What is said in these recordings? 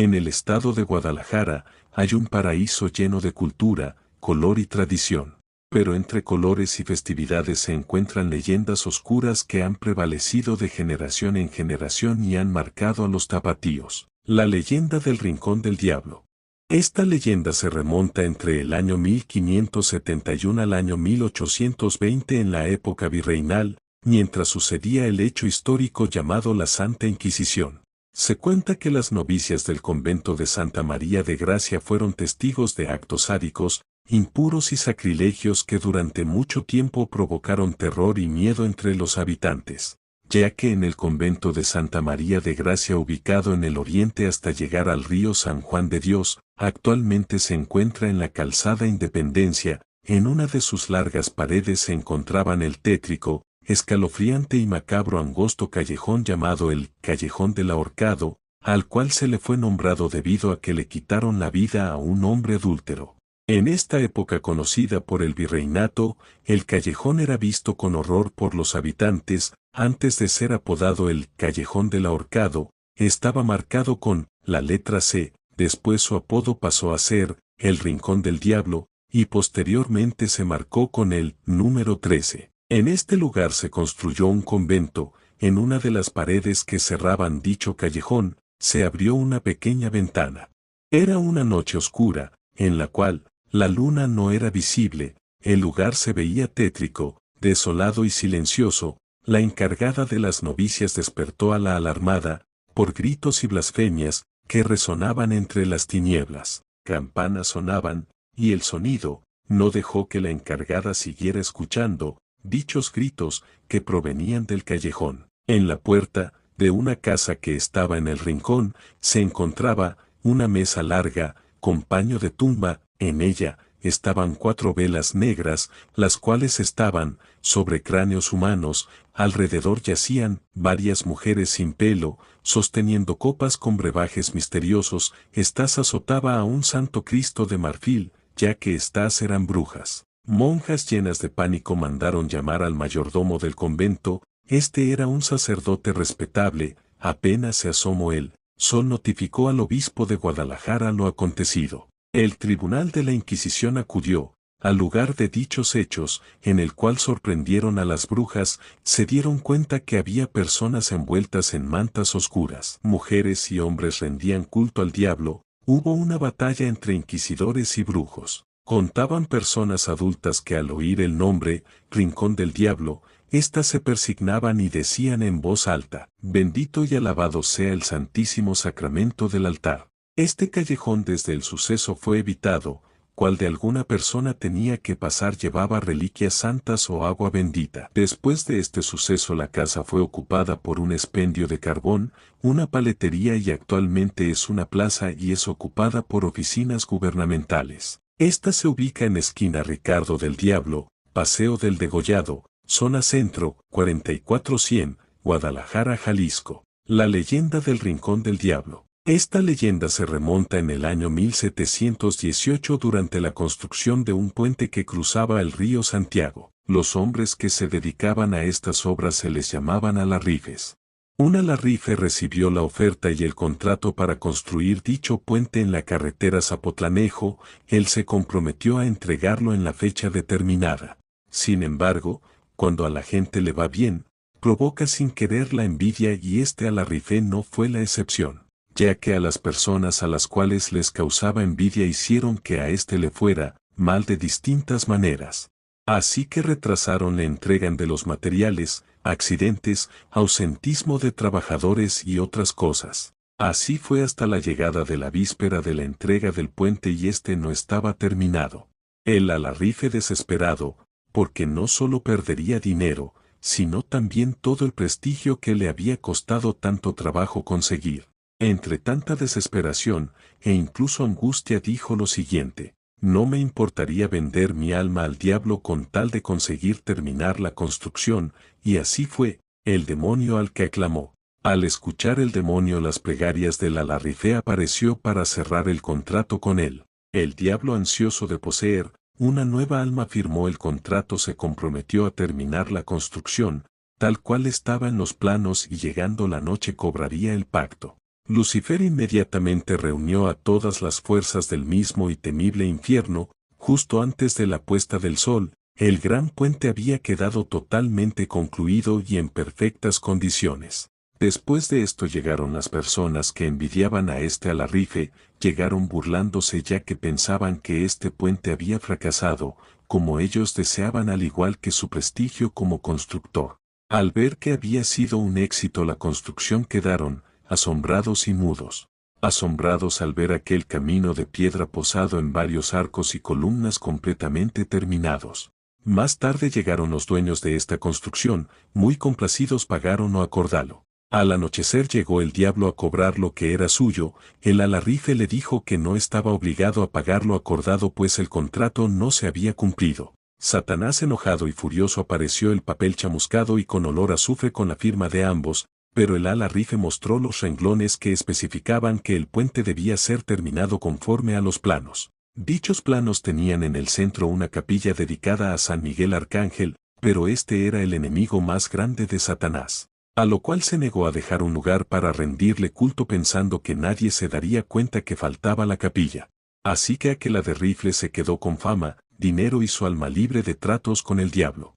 En el estado de Guadalajara hay un paraíso lleno de cultura, color y tradición. Pero entre colores y festividades se encuentran leyendas oscuras que han prevalecido de generación en generación y han marcado a los tapatíos. La leyenda del Rincón del Diablo. Esta leyenda se remonta entre el año 1571 al año 1820 en la época virreinal, mientras sucedía el hecho histórico llamado la Santa Inquisición. Se cuenta que las novicias del convento de Santa María de Gracia fueron testigos de actos sádicos, impuros y sacrilegios que durante mucho tiempo provocaron terror y miedo entre los habitantes, ya que en el convento de Santa María de Gracia ubicado en el oriente hasta llegar al río San Juan de Dios, actualmente se encuentra en la calzada Independencia, en una de sus largas paredes se encontraban el tétrico, escalofriante y macabro angosto callejón llamado el Callejón del Ahorcado, al cual se le fue nombrado debido a que le quitaron la vida a un hombre adúltero. En esta época conocida por el virreinato, el callejón era visto con horror por los habitantes, antes de ser apodado el Callejón del Ahorcado, estaba marcado con la letra C, después su apodo pasó a ser el Rincón del Diablo, y posteriormente se marcó con el número 13. En este lugar se construyó un convento, en una de las paredes que cerraban dicho callejón, se abrió una pequeña ventana. Era una noche oscura, en la cual la luna no era visible, el lugar se veía tétrico, desolado y silencioso. La encargada de las novicias despertó a la alarmada, por gritos y blasfemias, que resonaban entre las tinieblas. Campanas sonaban, y el sonido no dejó que la encargada siguiera escuchando dichos gritos que provenían del callejón. En la puerta de una casa que estaba en el rincón, se encontraba una mesa larga, con paño de tumba. En ella estaban 4 velas negras, las cuales estaban sobre cráneos humanos. Alrededor yacían varias mujeres sin pelo, sosteniendo copas con brebajes misteriosos. Estas azotaba a un santo Cristo de marfil, ya que estas eran brujas. Monjas llenas de pánico mandaron llamar al mayordomo del convento. Este era un sacerdote respetable. Apenas se asomó el sol, notificó al obispo de Guadalajara lo acontecido. El tribunal de la Inquisición acudió al lugar de dichos hechos, en el cual sorprendieron a las brujas. Se dieron cuenta que había personas envueltas en mantas oscuras. Mujeres y hombres rendían culto al diablo. Hubo una batalla entre inquisidores y brujos. Contaban personas adultas que al oír el nombre, Rincón del Diablo, éstas se persignaban y decían en voz alta: bendito y alabado sea el santísimo sacramento del altar. Este callejón desde el suceso fue evitado, cual de alguna persona tenía que pasar llevaba reliquias santas o agua bendita. Después de este suceso la casa fue ocupada por un expendio de carbón, una paletería y actualmente es una plaza y es ocupada por oficinas gubernamentales. Esta se ubica en esquina Ricardo del Diablo, Paseo del Degollado, zona centro, 4400, Guadalajara, Jalisco. La leyenda del Rincón del Diablo. Esta leyenda se remonta en el año 1718 durante la construcción de un puente que cruzaba el río Santiago. Los hombres que se dedicaban a estas obras se les llamaban alarrifes. Un alarrife recibió la oferta y el contrato para construir dicho puente en la carretera Zapotlanejo. Él se comprometió a entregarlo en la fecha determinada. Sin embargo, cuando a la gente le va bien, provoca sin querer la envidia y este alarrife no fue la excepción, ya que a las personas a las cuales les causaba envidia hicieron que a éste le fuera mal de distintas maneras. Así que retrasaron la entrega de los materiales, accidentes, ausentismo de trabajadores y otras cosas. Así fue hasta la llegada de la víspera de la entrega del puente y este no estaba terminado. El alarrife desesperado, porque no solo perdería dinero, sino también todo el prestigio que le había costado tanto trabajo conseguir. Entre tanta desesperación e incluso angustia dijo lo siguiente: no me importaría vender mi alma al diablo con tal de conseguir terminar la construcción, y así fue, el demonio al que aclamó. Al escuchar el demonio las plegarias del alarrife apareció para cerrar el contrato con él. El diablo, ansioso de poseer una nueva alma, firmó el contrato, se comprometió a terminar la construcción, tal cual estaba en los planos, y llegando la noche cobraría el pacto. Lucifer inmediatamente reunió a todas las fuerzas del mismo y temible infierno. Justo antes de la puesta del sol, el gran puente había quedado totalmente concluido y en perfectas condiciones. Después de esto llegaron las personas que envidiaban a este Alarrife, llegaron burlándose ya que pensaban que este puente había fracasado, como ellos deseaban al igual que su prestigio como constructor. Al ver que había sido un éxito la construcción quedaron, asombrados y mudos. Asombrados al ver aquel camino de piedra posado en varios arcos y columnas completamente terminados. Más tarde llegaron los dueños de esta construcción, muy complacidos pagaron o acordalo. Al anochecer llegó el diablo a cobrar lo que era suyo, el Alarrife le dijo que no estaba obligado a pagar lo acordado pues el contrato no se había cumplido. Satanás enojado y furioso apareció el papel chamuscado y con olor a azufre con la firma de ambos, pero el Alarrife mostró los renglones que especificaban que el puente debía ser terminado conforme a los planos. Dichos planos tenían en el centro una capilla dedicada a San Miguel Arcángel, pero este era el enemigo más grande de Satanás. A lo cual se negó a dejar un lugar para rendirle culto pensando que nadie se daría cuenta que faltaba la capilla. Así que aquel Alarrife se quedó con fama, dinero y su alma libre de tratos con el diablo.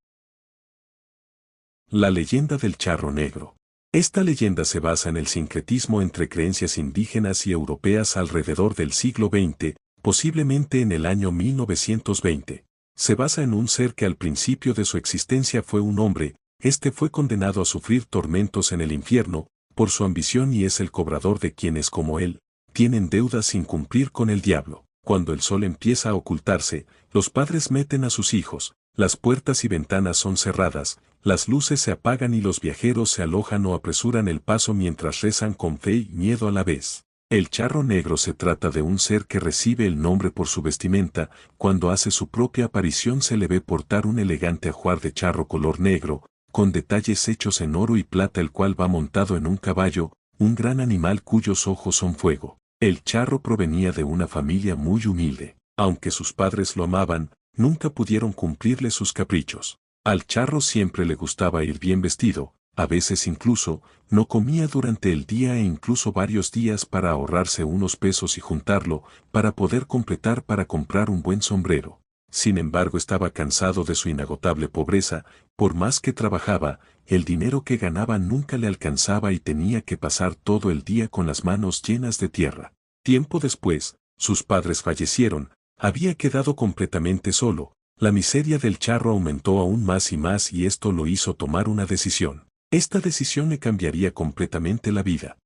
La leyenda del charro negro. Esta leyenda se basa en el sincretismo entre creencias indígenas y europeas alrededor del siglo XX, posiblemente en el año 1920. Se basa en un ser que al principio de su existencia fue un hombre. Este fue condenado a sufrir tormentos en el infierno, por su ambición y es el cobrador de quienes como él, tienen deudas sin cumplir con el diablo. Cuando el sol empieza a ocultarse, los padres meten a sus hijos, las puertas y ventanas son cerradas, las luces se apagan y los viajeros se alojan o apresuran el paso mientras rezan con fe y miedo a la vez. El charro negro se trata de un ser que recibe el nombre por su vestimenta, cuando hace su propia aparición se le ve portar un elegante ajuar de charro color negro, con detalles hechos en oro y plata el cual va montado en un caballo, un gran animal cuyos ojos son fuego. El charro provenía de una familia muy humilde. Aunque sus padres lo amaban, nunca pudieron cumplirle sus caprichos. Al charro siempre le gustaba ir bien vestido, a veces incluso, no comía durante el día e incluso varios días para ahorrarse unos pesos y juntarlo, para poder completar para comprar un buen sombrero. Sin embargo estaba cansado de su inagotable pobreza, por más que trabajaba, el dinero que ganaba nunca le alcanzaba y tenía que pasar todo el día con las manos llenas de tierra. Tiempo después, sus padres fallecieron, había quedado completamente solo, la miseria del charro aumentó aún más y esto lo hizo tomar una decisión. Esta decisión le cambiaría completamente la vida.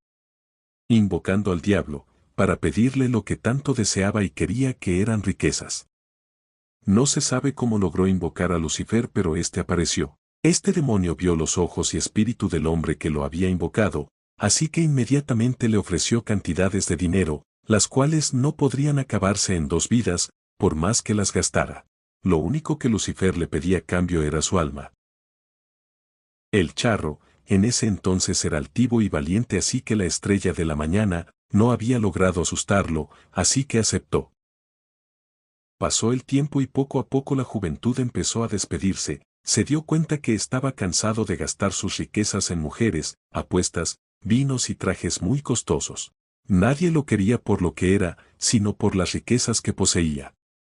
Invocando al diablo, para pedirle lo que tanto deseaba y quería que eran riquezas. No se sabe cómo logró invocar a Lucifer pero este apareció. Este demonio vio los ojos y espíritu del hombre que lo había invocado, así que inmediatamente le ofreció cantidades de dinero, las cuales no podrían acabarse en 2 vidas, por más que las gastara. Lo único que Lucifer le pedía a cambio era su alma. El charro, en ese entonces era altivo y valiente así que la estrella de la mañana, no había logrado asustarlo, así que aceptó. Pasó el tiempo y poco a poco la juventud empezó a despedirse, se dio cuenta que estaba cansado de gastar sus riquezas en mujeres, apuestas, vinos y trajes muy costosos. Nadie lo quería por lo que era, sino por las riquezas que poseía.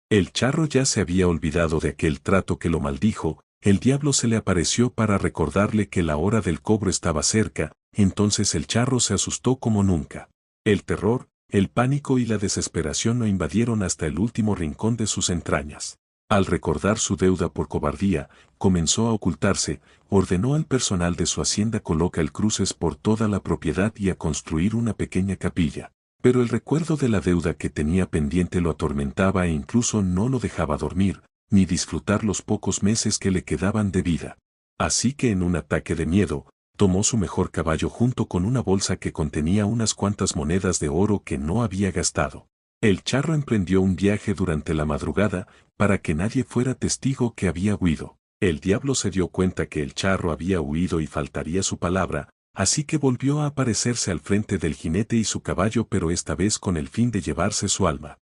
El charro ya se había olvidado de aquel trato que lo maldijo, el diablo se le apareció para recordarle que la hora del cobro estaba cerca, entonces el charro se asustó como nunca. El terror, el pánico y la desesperación lo invadieron hasta el último rincón de sus entrañas. Al recordar su deuda por cobardía, comenzó a ocultarse, ordenó al personal de su hacienda colocar cruces por toda la propiedad y a construir una pequeña capilla. Pero el recuerdo de la deuda que tenía pendiente lo atormentaba e incluso no lo dejaba dormir, ni disfrutar los pocos meses que le quedaban de vida. Así que en un ataque de miedo, tomó su mejor caballo junto con una bolsa que contenía unas cuantas monedas de oro que no había gastado. El charro emprendió un viaje durante la madrugada, para que nadie fuera testigo que había huido. El diablo se dio cuenta que el charro había huido y faltaría su palabra, así que volvió a aparecerse al frente del jinete y su caballo pero esta vez con el fin de llevarse su alma.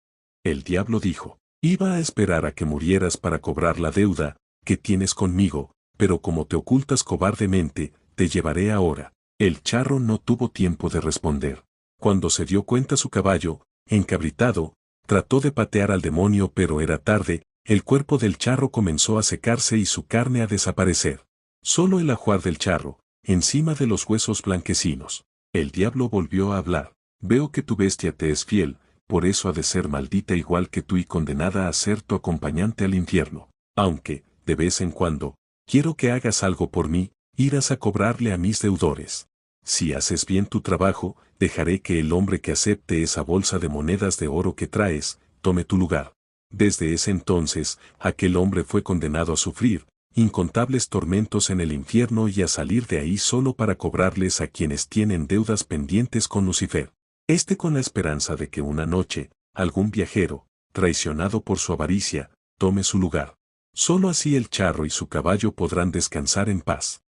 El diablo dijo, iba a esperar a que murieras para cobrar la deuda que tienes conmigo, pero como te ocultas cobardemente, te llevaré ahora. El charro no tuvo tiempo de responder. Cuando se dio cuenta su caballo, encabritado, trató de patear al demonio pero era tarde, el cuerpo del charro comenzó a secarse y su carne a desaparecer. Solo el ajuar del charro, encima de los huesos blanquecinos. El diablo volvió a hablar. Veo que tu bestia te es fiel, por eso ha de ser maldita igual que tú y condenada a ser tu acompañante al infierno. Aunque, de vez en cuando, quiero que hagas algo por mí, irás a cobrarle a mis deudores. Si haces bien tu trabajo, dejaré que el hombre que acepte esa bolsa de monedas de oro que traes, tome tu lugar. Desde ese entonces, aquel hombre fue condenado a sufrir incontables tormentos en el infierno y a salir de ahí solo para cobrarles a quienes tienen deudas pendientes con Lucifer. Con la esperanza de que una noche, algún viajero, traicionado por su avaricia, tome su lugar. Solo así el charro y su caballo podrán descansar en paz.